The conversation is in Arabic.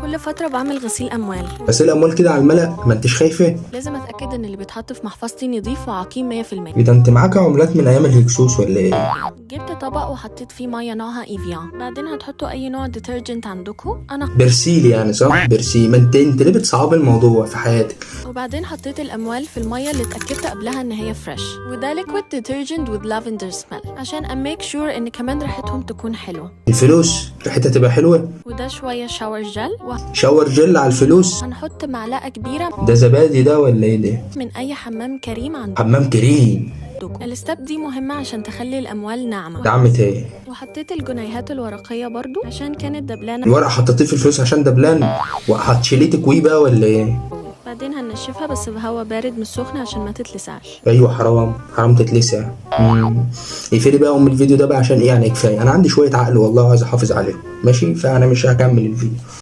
كل فترة بعمل غسيل أموال. بس الاموال كده على الملأ، ما انتش خايفه؟ لازم أتأكد إن اللي بيتحط في محفظتي نضيف وعقيم 100%. اذا انت معاك عملات من ايام الهكسوس ولا ايه؟ جبت طبق وحطيت فيه مية نوعها إيفيان، بعدين هتحطوا أي نوع ديترجنت عندكم. أنا برسيل يعني صح؟ برسيل. ما انت ليه بتصعب الموضوع في حياتك؟ وبعدين حطيت الأموال في المية اللي اتأكدت قبلها إن هي فريش، وده ليكويد ديترجنت with lavender smell عشان أميك شور إن كمان ريحتهم تكون حلوة. الفلوس ريحتها تبقى حلوه. وده شوية شاور جل شاور جل على الفلوس. وهنحط معلقة كبيرة ده زبادي ده ولا ايه ده؟ من أي حمام كريم عندكم. حمام كريم. الستاب دي مهمة عشان تخلي الأموال ناعمة. دعمت ايه؟ وحطيت الجنيهات الورقية برضو عشان كانت دبلانة. الورقه حطيتيه في الفلوس عشان دبلان؟ وهتشيليه تكويه بقى ولا ايه؟ بعدين هنشفها بس بهوا بارد مش سخن عشان ما تتلسعش. ايوه حرام، حرام تتلسع. اقفلي بقى الفيديو ده بقى عشان ايه يعني؟ كفايه، انا عندي شويه عقل والله عايز احافظ عليه، ماشي؟ فانا مش هكمل الفيديو.